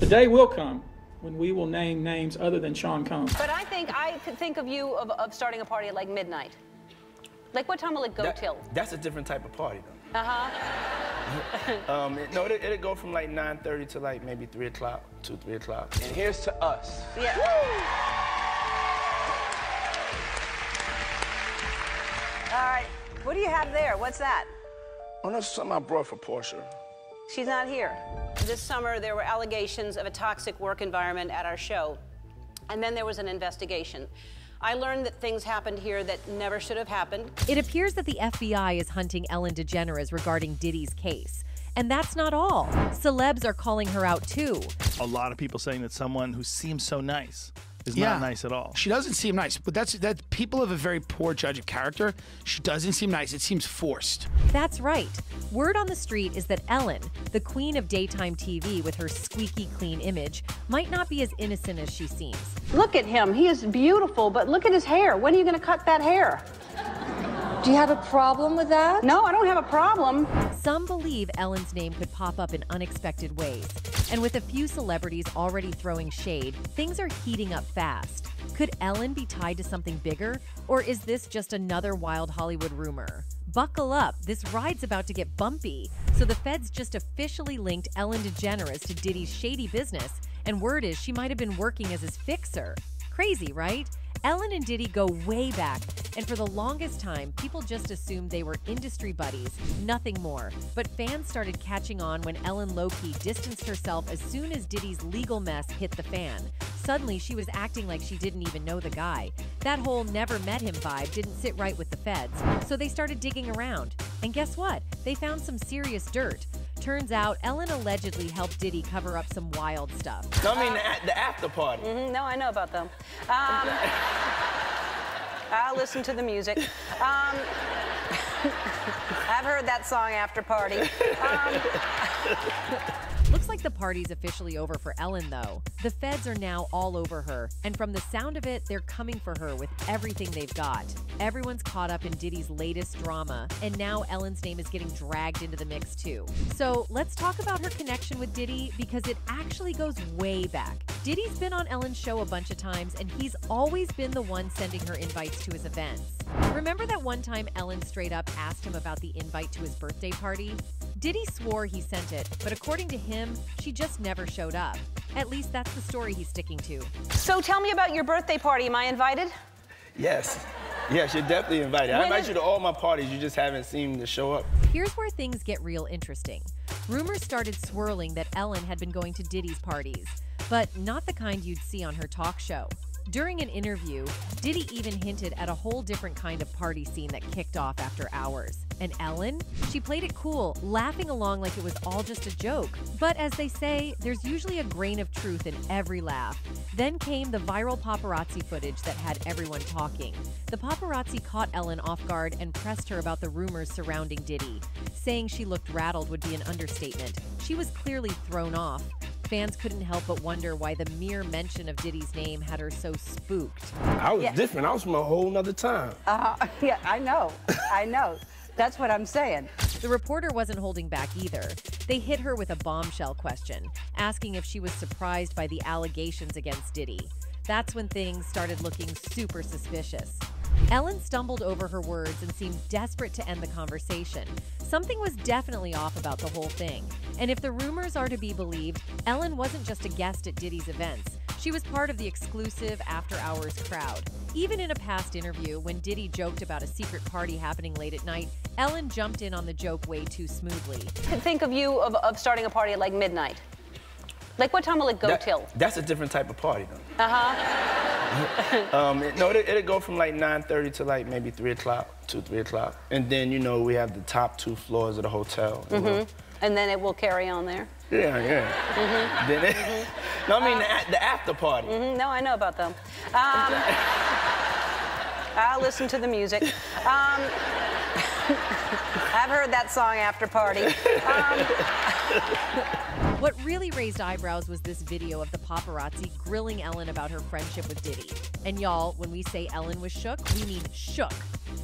The day will come when we will name names other than Sean Combs. But I could think of you of starting a party at like midnight. Like what time will it go till? That's a different type of party though. Uh-huh. No, it'll go from like 9:30 to like maybe 3 o'clock, 2, 3 o'clock. And here's to us. Yeah. All right, what do you have there? What's that? Oh, that's something I brought for Portia. She's not here. This summer, there were allegations of a toxic work environment at our show, and then there was an investigation. I learned that things happened here that never should have happened. It appears that the FBI is hunting Ellen DeGeneres regarding Diddy's case. And that's not all. Celebs are calling her out too. A lot of people saying that someone who seems so nice is not nice at all. She doesn't seem nice, but that people have a very poor judge of character. She doesn't seem nice. It seems forced. That's right. Word on the street is that Ellen, the queen of daytime TV with her squeaky clean image, might not be as innocent as she seems. Look at him. He is beautiful, but look at his hair. When are you going to cut that hair? Do you have a problem with that? No, I don't have a problem. Some believe Ellen's name could pop up in unexpected ways. And with a few celebrities already throwing shade, things are heating up fast. Could Ellen be tied to something bigger? Or is this just another wild Hollywood rumor? Buckle up, this ride's about to get bumpy. So the feds just officially linked Ellen DeGeneres to Diddy's shady business, and word is she might have been working as his fixer. Crazy, right? Ellen and Diddy go way back, and for the longest time, people just assumed they were industry buddies, nothing more. But fans started catching on when Ellen low-key distanced herself as soon as Diddy's legal mess hit the fan. Suddenly, she was acting like she didn't even know the guy. That whole never met him vibe didn't sit right with the feds, so they started digging around. And guess what? They found some serious dirt. Turns out, Ellen allegedly helped Diddy cover up some wild stuff. No, I mean the after party. No, I know about them. I'll listen to the music. I've heard that song, After Party. Looks like the party's officially over for Ellen, though. The feds are now all over her, and from the sound of it, they're coming for her with everything they've got. Everyone's caught up in Diddy's latest drama, and now Ellen's name is getting dragged into the mix, too. So let's talk about her connection with Diddy, because it actually goes way back. Diddy's been on Ellen's show a bunch of times, and he's always been the one sending her invites to his events. Remember that one time Ellen straight up asked him about the invite to his birthday party? Diddy swore he sent it, but according to him, she just never showed up. At least that's the story he's sticking to. So tell me about your birthday party. Am I invited? Yes. Yes, you're definitely invited. I invite you to all my parties. You just haven't seemed to show up. Here's where things get real interesting. Rumors started swirling that Ellen had been going to Diddy's parties, but not the kind you'd see on her talk show. During an interview, Diddy even hinted at a whole different kind of party scene that kicked off after hours. And Ellen? She played it cool, laughing along like it was all just a joke. But as they say, there's usually a grain of truth in every laugh. Then came the viral paparazzi footage that had everyone talking. The paparazzi caught Ellen off guard and pressed her about the rumors surrounding Diddy. Saying she looked rattled would be an understatement. She was clearly thrown off. Fans couldn't help but wonder why the mere mention of Diddy's name had her so spooked. I was different. I was from a whole nother time. Yeah, I know. I know. That's what I'm saying. The reporter wasn't holding back either. They hit her with a bombshell question, asking if she was surprised by the allegations against Diddy. That's when things started looking super suspicious. Ellen stumbled over her words and seemed desperate to end the conversation. Something was definitely off about the whole thing. And if the rumors are to be believed, Ellen wasn't just a guest at Diddy's events. She was part of the exclusive after-hours crowd. Even in a past interview, when Diddy joked about a secret party happening late at night, Ellen jumped in on the joke way too smoothly. Think of you of starting a party at like midnight. Like what time will it go till? That's a different type of party though. Uh-huh. No, it'll go from like 9:30 to like maybe 3 o'clock, 2, 3 o'clock. And then, you know, we have the top 2 floors of the hotel. And then it will carry on there? Yeah. Then no, I mean the after party. No, I know about them. I'll listen to the music. I've heard that song, After Party. What really raised eyebrows was this video of the paparazzi grilling Ellen about her friendship with Diddy. And y'all, when we say Ellen was shook, we mean shook.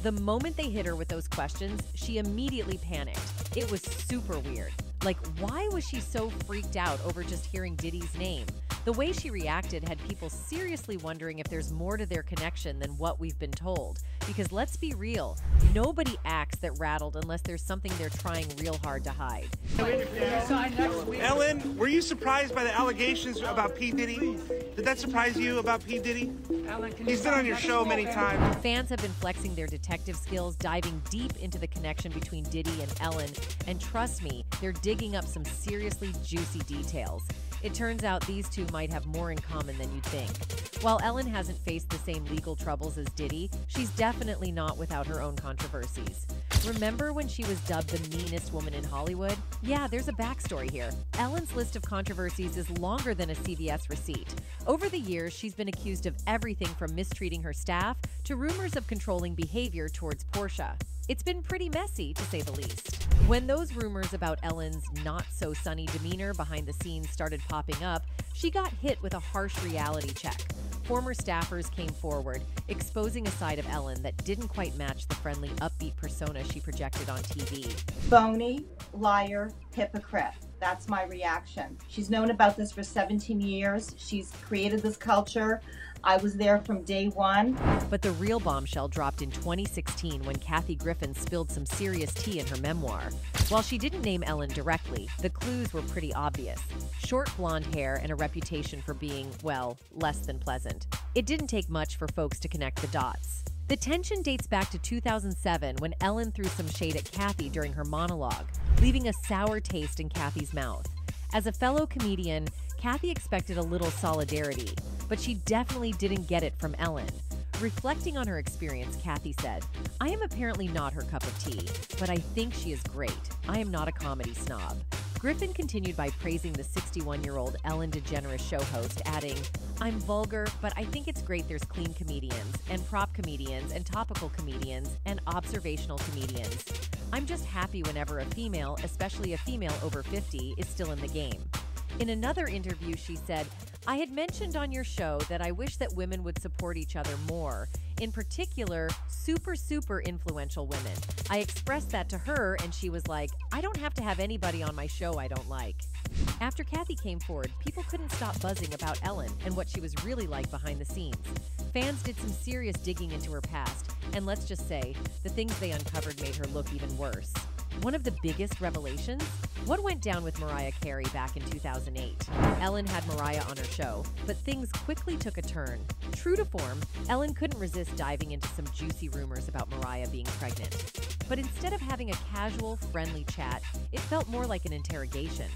The moment they hit her with those questions, she immediately panicked. It was super weird. Like, why was she so freaked out over just hearing Diddy's name? The way she reacted had people seriously wondering if there's more to their connection than what we've been told. Because let's be real, nobody acts that rattled unless there's something they're trying real hard to hide. Ellen, were you surprised by the allegations about P. Diddy? Did that surprise you about P. Diddy? He's been on your show many times. Fans have been flexing their detective skills, diving deep into the connection between Diddy and Ellen, and trust me, they're digging up some seriously juicy details. It turns out these two might have more in common than you'd think. While Ellen hasn't faced the same legal troubles as Diddy, she's definitely not without her own controversies. Remember when she was dubbed the meanest woman in Hollywood? Yeah, there's a backstory here. Ellen's list of controversies is longer than a CVS receipt. Over the years, she's been accused of everything from mistreating her staff to rumors of controlling behavior towards Portia. It's been pretty messy, to say the least. When those rumors about Ellen's not-so-sunny demeanor behind the scenes started popping up, she got hit with a harsh reality check. Former staffers came forward, exposing a side of Ellen that didn't quite match the friendly, upbeat persona she projected on TV. Phony, liar, hypocrite. That's my reaction. She's known about this for 17 years. She's created this culture. I was there from day one. But the real bombshell dropped in 2016 when Kathy Griffin spilled some serious tea in her memoir. While she didn't name Ellen directly, the clues were pretty obvious. Short blonde hair and a reputation for being, well, less than pleasant. It didn't take much for folks to connect the dots. The tension dates back to 2007 when Ellen threw some shade at Kathy during her monologue, leaving a sour taste in Kathy's mouth. As a fellow comedian, Kathy expected a little solidarity, but she definitely didn't get it from Ellen. Reflecting on her experience, Kathy said, "I am apparently not her cup of tea, but I think she is great. I am not a comedy snob." Griffin continued by praising the 61-year-old Ellen DeGeneres show host, adding, "I'm vulgar, but I think it's great there's clean comedians, and prop comedians, and topical comedians, and observational comedians. I'm just happy whenever a female, especially a female over 50, is still in the game." In another interview, she said, "I had mentioned on your show that I wish that women would support each other more. In particular, super influential women. I expressed that to her and she was like, I don't have to have anybody on my show I don't like." After Kathy came forward, people couldn't stop buzzing about Ellen and what she was really like behind the scenes. Fans did some serious digging into her past, and let's just say, the things they uncovered made her look even worse. One of the biggest revelations? What went down with Mariah Carey back in 2008? Ellen had Mariah on her show, but things quickly took a turn. True to form, Ellen couldn't resist diving into some juicy rumors about Mariah being pregnant. But instead of having a casual, friendly chat, it felt more like an interrogation.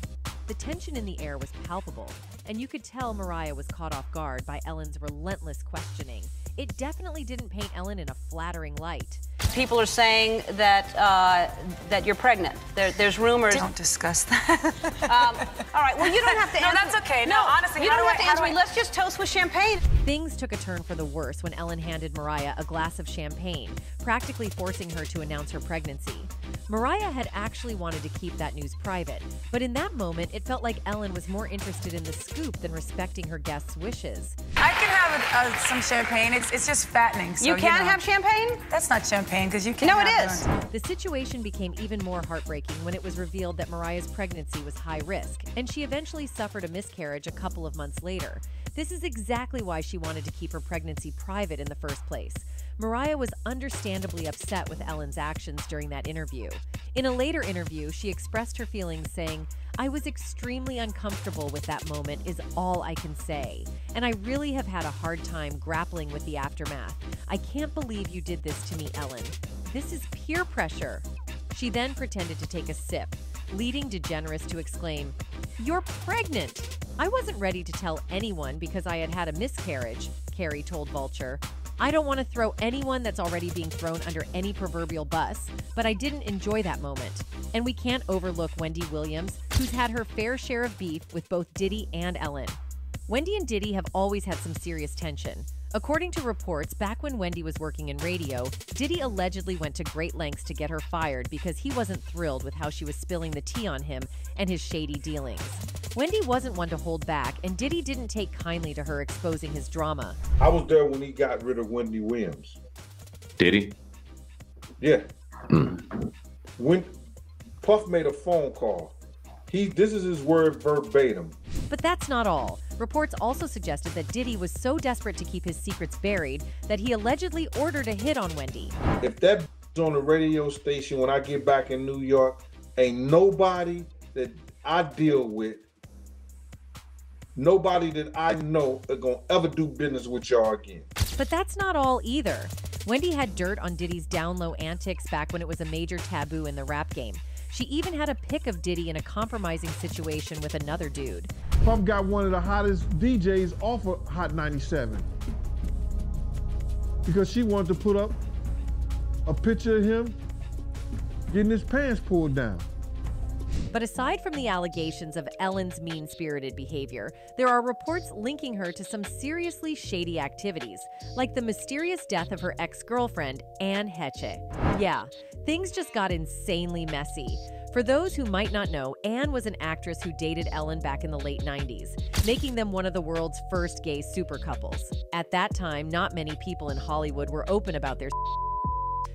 The tension in the air was palpable, and you could tell Mariah was caught off guard by Ellen's relentless questioning. It definitely didn't paint Ellen in a flattering light. People are saying that that you're pregnant. There's rumors. Don't discuss that. All right. Well, you don't have to answer. No, that's okay. No, honestly, you don't have to answer me. Let's just toast with champagne. Things took a turn for the worse when Ellen handed Mariah a glass of champagne, practically forcing her to announce her pregnancy. Mariah had actually wanted to keep that news private, but in that moment, it felt like Ellen was more interested in the scoop than respecting her guests' wishes. I can have some champagne. It's just fattening. So, you can have champagne? That's not champagne because you can't. No, it is. The situation became even more heartbreaking when it was revealed that Mariah's pregnancy was high risk, and she eventually suffered a miscarriage a couple of months later. This is exactly why she wanted to keep her pregnancy private in the first place. Mariah was understandably upset with Ellen's actions during that interview. In a later interview, she expressed her feelings saying, "I was extremely uncomfortable with that moment is all I can say. And I really have had a hard time grappling with the aftermath. I can't believe you did this to me, Ellen. This is peer pressure." She then pretended to take a sip, leading DeGeneres to exclaim, "You're pregnant!" "I wasn't ready to tell anyone because I had had a miscarriage," Carey told Vulture. "I don't want to throw anyone that's already being thrown under any proverbial bus, but I didn't enjoy that moment." And we can't overlook Wendy Williams, who's had her fair share of beef with both Diddy and Ellen. Wendy and Diddy have always had some serious tension. According to reports, back when Wendy was working in radio, Diddy allegedly went to great lengths to get her fired because he wasn't thrilled with how she was spilling the tea on him and his shady dealings. Wendy wasn't one to hold back, and Diddy didn't take kindly to her exposing his drama. I was there when he got rid of Wendy Williams. Did he? Yeah. When Puff made a phone call This is his word verbatim. But that's not all. Reports also suggested that Diddy was so desperate to keep his secrets buried that he allegedly ordered a hit on Wendy. If that on the radio station when I get back in New York, ain't nobody that I deal with, nobody that I know are gonna ever do business with y'all again. But that's not all either. Wendy had dirt on Diddy's down-low antics back when it was a major taboo in the rap game. She even had a pic of Diddy in a compromising situation with another dude. Puff got one of the hottest DJs off of Hot 97 because she wanted to put up a picture of him getting his pants pulled down. But aside from the allegations of Ellen's mean-spirited behavior, there are reports linking her to some seriously shady activities, like the mysterious death of her ex-girlfriend, Anne Heche. Yeah, things just got insanely messy. For those who might not know, Anne was an actress who dated Ellen back in the late 90s, making them one of the world's first gay super couples. At that time, not many people in Hollywood were open about their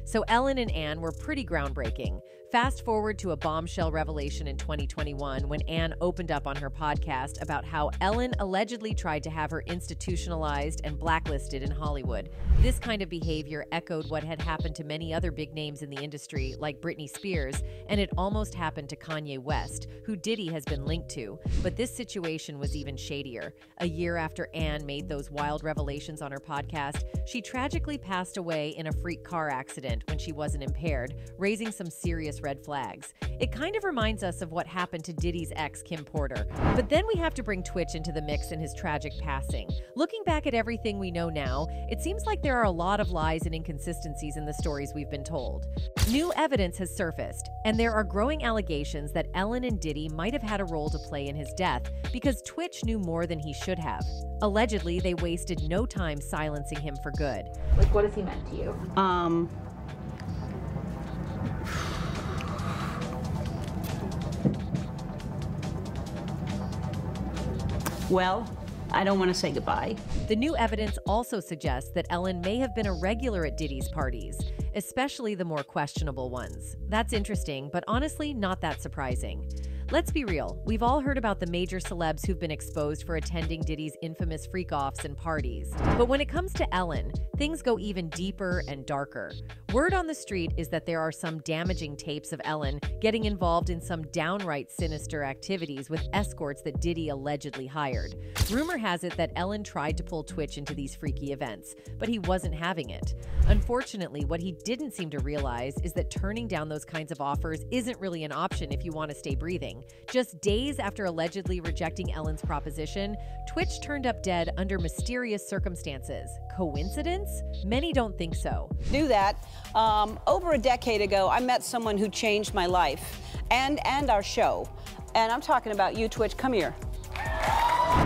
so Ellen and Anne were pretty groundbreaking. Fast forward to a bombshell revelation in 2021 when Anne opened up on her podcast about how Ellen allegedly tried to have her institutionalized and blacklisted in Hollywood. This kind of behavior echoed what had happened to many other big names in the industry, like Britney Spears, and it almost happened to Kanye West, who Diddy has been linked to. But this situation was even shadier. A year after Anne made those wild revelations on her podcast, she tragically passed away in a freak car accident when she wasn't impaired, raising some serious red flags. It kind of reminds us of what happened to Diddy's ex, Kim Porter. But then we have to bring Twitch into the mix in his tragic passing. Looking back at everything we know now, it seems like there are a lot of lies and inconsistencies in the stories we've been told. New evidence has surfaced, and there are growing allegations that Ellen and Diddy might have had a role to play in his death because Twitch knew more than he should have. Allegedly, they wasted no time silencing him for good. Like, what has he meant to you? Well, I don't want to say goodbye. The new evidence also suggests that Ellen may have been a regular at Diddy's parties, especially the more questionable ones. That's interesting, but honestly, not that surprising. Let's be real, we've all heard about the major celebs who've been exposed for attending Diddy's infamous freak-offs and parties. But when it comes to Ellen, things go even deeper and darker. Word on the street is that there are some damaging tapes of Ellen getting involved in some downright sinister activities with escorts that Diddy allegedly hired. Rumor has it that Ellen tried to pull Twitch into these freaky events, but he wasn't having it. Unfortunately, what he didn't seem to realize is that turning down those kinds of offers isn't really an option if you want to stay breathing. Just days after allegedly rejecting Ellen's proposition, Twitch turned up dead under mysterious circumstances. Coincidence? Many don't think so. Do that. Over a decade ago, I met someone who changed my life and our show. And I'm talking about you, Twitch. Come here.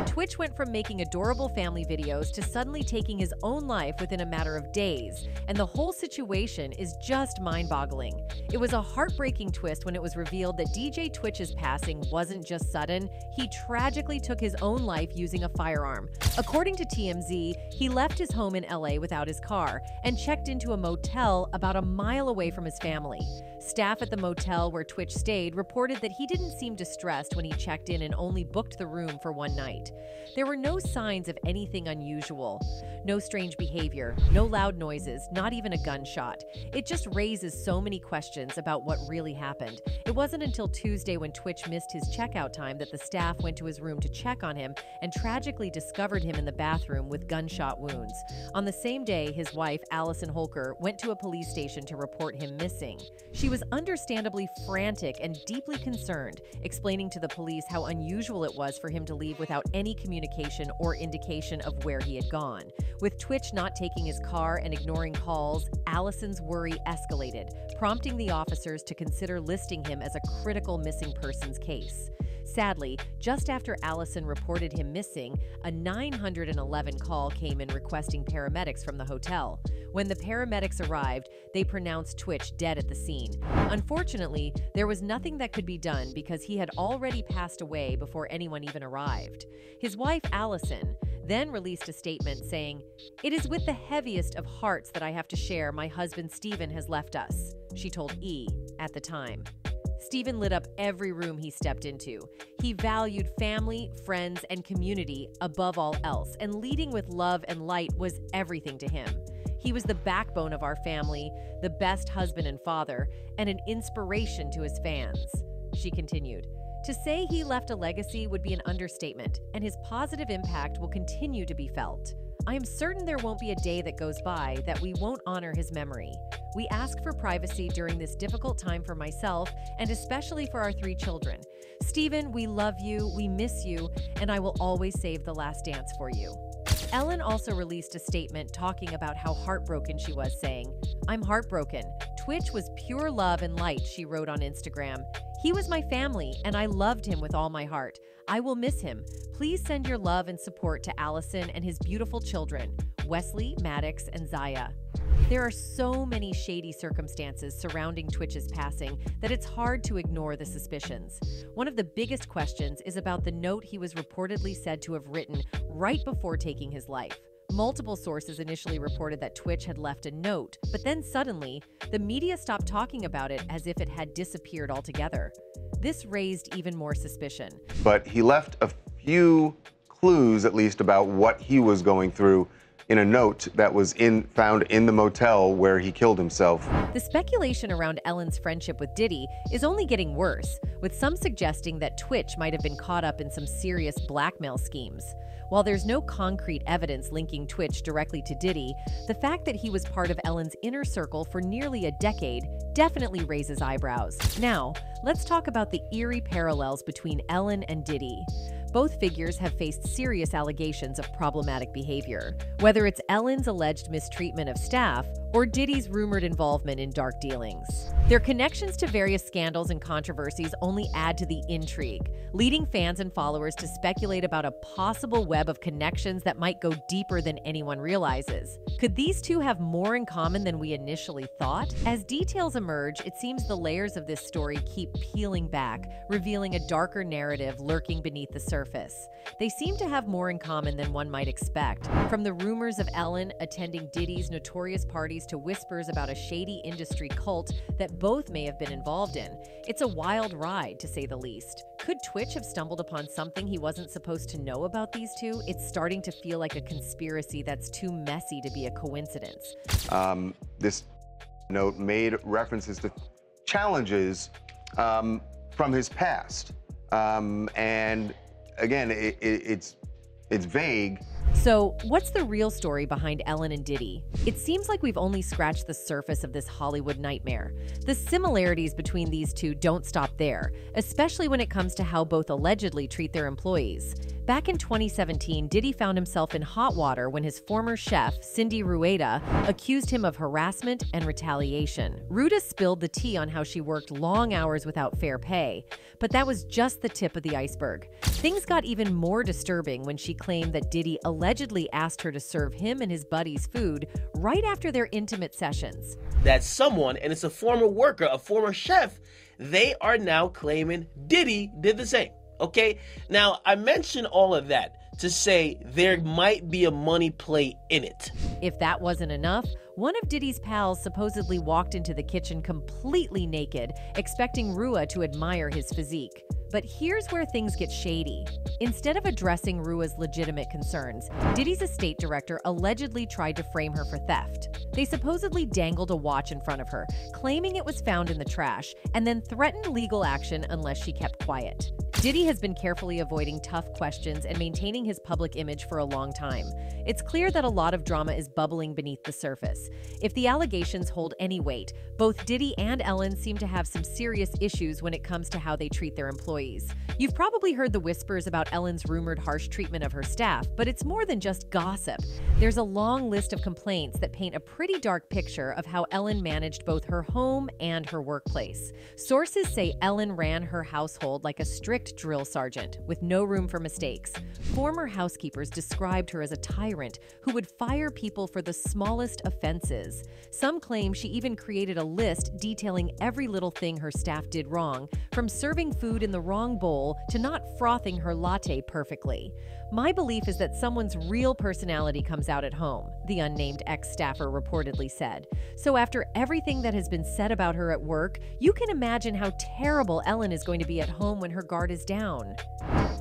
Twitch went from making adorable family videos to suddenly taking his own life within a matter of days, and the whole situation is just mind-boggling. It was a heartbreaking twist when it was revealed that DJ Twitch's passing wasn't just sudden, he tragically took his own life using a firearm. According to TMZ, he left his home in LA without his car and checked into a motel about a mile away from his family. Staff at the motel where Twitch stayed reported that he didn't seem distressed when he checked in and only booked the room for one night. There were no signs of anything unusual. No strange behavior, no loud noises, not even a gunshot. It just raises so many questions about what really happened. It wasn't until Tuesday when Twitch missed his checkout time that the staff went to his room to check on him and tragically discovered him in the bathroom with gunshot wounds. On the same day, his wife, Allison Holker, went to a police station to report him missing. She was understandably frantic and deeply concerned, explaining to the police how unusual it was for him to leave without any communication or indication of where he had gone. With Twitch not taking his car and ignoring calls, Allison's worry escalated, prompting the officers to consider listing him as a critical missing persons case. Sadly, just after Allison reported him missing, a 911 call came in requesting paramedics from the hotel. When the paramedics arrived, they pronounced Twitch dead at the scene. Unfortunately, there was nothing that could be done because he had already passed away before anyone even arrived. His wife, Allison, then released a statement saying, "It is with the heaviest of hearts that I have to share my husband Stephen has left us," she told E! at the time. Stephen lit up every room he stepped into. He valued family, friends, and community above all else, and leading with love and light was everything to him. He was the backbone of our family, the best husband and father, and an inspiration to his fans. She continued, "To say he left a legacy would be an understatement, and his positive impact will continue to be felt. I am certain there won't be a day that goes by that we won't honor his memory. We ask for privacy during this difficult time for myself and especially for our 3 children. Stephen, we love you, we miss you, and I will always save The Last Dance for you." Ellen also released a statement talking about how heartbroken she was, saying, "I'm heartbroken. Twitch was pure love and light," she wrote on Instagram. "He was my family, and I loved him with all my heart. I will miss him. Please send your love and support to Allison and his beautiful children, Wesley, Maddox, and Zaya." There are so many shady circumstances surrounding Twitch's passing that it's hard to ignore the suspicions. One of the biggest questions is about the note he was reportedly said to have written right before taking his life. Multiple sources initially reported that Twitch had left a note, but then suddenly, the media stopped talking about it as if it had disappeared altogether. This raised even more suspicion. But he left a few clues, at least, about what he was going through in a note that was found in the motel where he killed himself. The speculation around Ellen's friendship with Diddy is only getting worse, with some suggesting that Twitch might have been caught up in some serious blackmail schemes. While there's no concrete evidence linking Twitch directly to Diddy, the fact that he was part of Ellen's inner circle for nearly a decade definitely raises eyebrows. Now, let's talk about the eerie parallels between Ellen and Diddy. Both figures have faced serious allegations of problematic behavior, whether it's Ellen's alleged mistreatment of staff or Diddy's rumored involvement in dark dealings. Their connections to various scandals and controversies only add to the intrigue, leading fans and followers to speculate about a possible web of connections that might go deeper than anyone realizes. Could these two have more in common than we initially thought? As details emerge, it seems the layers of this story keep peeling back, revealing a darker narrative lurking beneath the surface. They seem to have more in common than one might expect, from the rumors of Ellen attending Diddy's notorious parties to whispers about a shady industry cult that both may have been involved in. It's a wild ride, to say the least. Could Twitch have stumbled upon something he wasn't supposed to know about these two? It's starting to feel like a conspiracy that's too messy to be a coincidence. This note made references to challenges from his past. And again, it's vague. So, what's the real story behind Ellen and Diddy? It seems like we've only scratched the surface of this Hollywood nightmare. The similarities between these two don't stop there, especially when it comes to how both allegedly treat their employees. Back in 2017, Diddy found himself in hot water when his former chef, Cindy Rueda, accused him of harassment and retaliation. Rueda spilled the tea on how she worked long hours without fair pay, but that was just the tip of the iceberg. Things got even more disturbing when she claimed that Diddy allegedly asked her to serve him and his buddies food right after their intimate sessions. That someone, and it's a former worker, a former chef, they are now claiming Diddy did the same. Okay, now I mentioned all of that to say there might be a money play in it. If that wasn't enough, one of Diddy's pals supposedly walked into the kitchen completely naked, expecting Rua to admire his physique. But here's where things get shady. Instead of addressing Rua's legitimate concerns, Diddy's estate director allegedly tried to frame her for theft. They supposedly dangled a watch in front of her, claiming it was found in the trash, and then threatened legal action unless she kept quiet. Diddy has been carefully avoiding tough questions and maintaining his public image for a long time. It's clear that a lot of drama is bubbling beneath the surface. If the allegations hold any weight, both Diddy and Ellen seem to have some serious issues when it comes to how they treat their employees. You've probably heard the whispers about Ellen's rumored harsh treatment of her staff, but it's more than just gossip. There's a long list of complaints that paint a pretty dark picture of how Ellen managed both her home and her workplace. Sources say Ellen ran her household like a strict drill sergeant, with no room for mistakes. Former housekeepers described her as a tyrant who would fire people for the smallest offenses. Some claim she even created a list detailing every little thing her staff did wrong, from serving food in the wrong bowl to not frothing her latte perfectly. My belief is that someone's real personality comes out at home, the unnamed ex-staffer reportedly said. So after everything that has been said about her at work, you can imagine how terrible Ellen is going to be at home when her guard is down.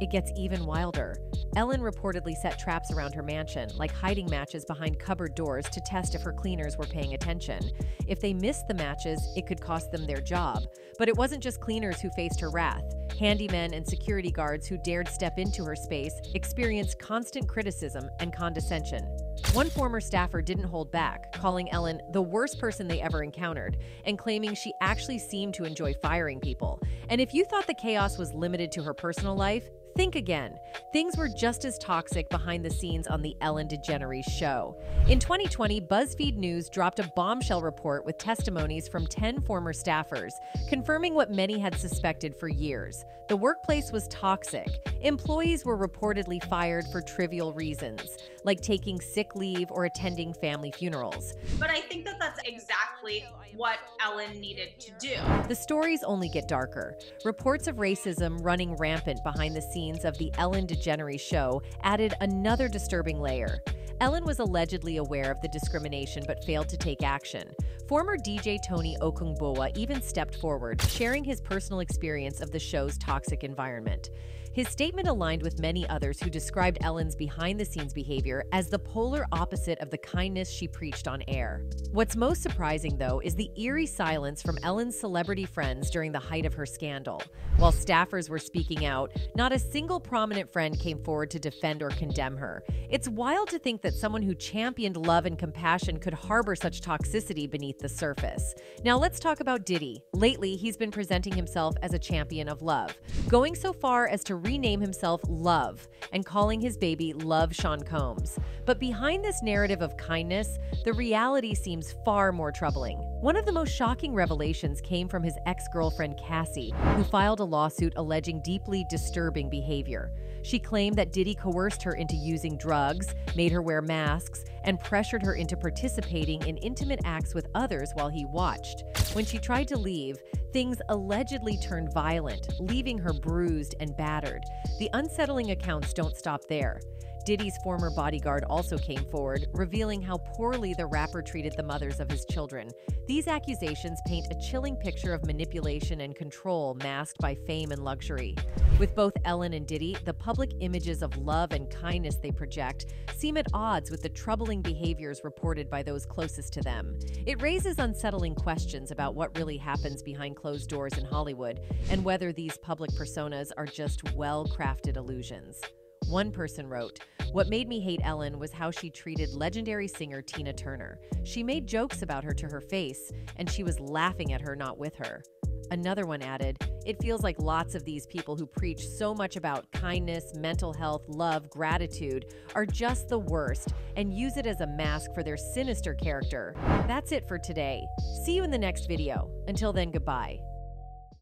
It gets even wilder. Ellen reportedly set traps around her mansion, like hiding matches behind cupboard doors to test if her cleaners were paying attention. If they missed the matches, it could cost them their job. But it wasn't just cleaners who faced her wrath. Handymen and security guards who dared step into her space experienced constant criticism and condescension. One former staffer didn't hold back, calling Ellen the worst person they ever encountered, and claiming she actually seemed to enjoy firing people. And if you thought the chaos was limited to her personal life, think again. Things were just as toxic behind the scenes on the Ellen DeGeneres show. In 2020, BuzzFeed News dropped a bombshell report with testimonies from 10 former staffers, confirming what many had suspected for years. The workplace was toxic. Employees were reportedly fired for trivial reasons, like taking sick leave or attending family funerals. But I think that that's exactly what Ellen needed to do. The stories only get darker. Reports of racism running rampant behind the scenes of the Ellen DeGeneres show added another disturbing layer. Ellen was allegedly aware of the discrimination but failed to take action. Former DJ Tony Okungbowa even stepped forward, sharing his personal experience of the show's toxic environment. His statement aligned with many others who described Ellen's behind-the-scenes behavior as the polar opposite of the kindness she preached on air. What's most surprising, though, is the eerie silence from Ellen's celebrity friends during the height of her scandal. While staffers were speaking out, not a single prominent friend came forward to defend or condemn her. It's wild to think that someone who championed love and compassion could harbor such toxicity beneath the surface. Now let's talk about Diddy. Lately, he's been presenting himself as a champion of love, going so far as to rename himself Love and calling his baby Love Sean Combs. But behind this narrative of kindness, the reality seems far more troubling. One of the most shocking revelations came from his ex-girlfriend Cassie, who filed a lawsuit alleging deeply disturbing behavior. She claimed that Diddy coerced her into using drugs, made her wear masks, and pressured her into participating in intimate acts with others while he watched. When she tried to leave, things allegedly turned violent, leaving her bruised and battered. The unsettling accounts don't stop there. Diddy's former bodyguard also came forward, revealing how poorly the rapper treated the mothers of his children. These accusations paint a chilling picture of manipulation and control masked by fame and luxury. With both Ellen and Diddy, the public images of love and kindness they project seem at odds with the troubling behaviors reported by those closest to them. It raises unsettling questions about what really happens behind closed doors in Hollywood and whether these public personas are just well-crafted illusions. One person wrote, "What made me hate Ellen was how she treated legendary singer Tina Turner. She made jokes about her to her face, and she was laughing at her, not with her." Another one added, "It feels like lots of these people who preach so much about kindness, mental health, love, gratitude are just the worst and use it as a mask for their sinister character." That's it for today. See you in the next video. Until then, goodbye.